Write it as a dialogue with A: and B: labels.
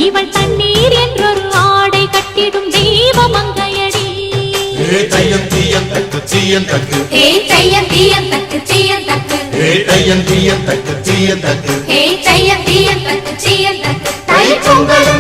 A: இவள் தண்ணீர் என்றொரு ஆடை கட்டிடும் தெய்வ மங்கையடி.
B: தையம் தீயம் தக்கு தீயம் தக்கு
A: தையம் தீயம் தக்கு தீயம் தக்கு
B: தையம் தீயம் தக்கு தீயம் தக்கு
A: தையம் தீயம் தக்கு தீயம் தக்கு
B: தை பொங்கலும்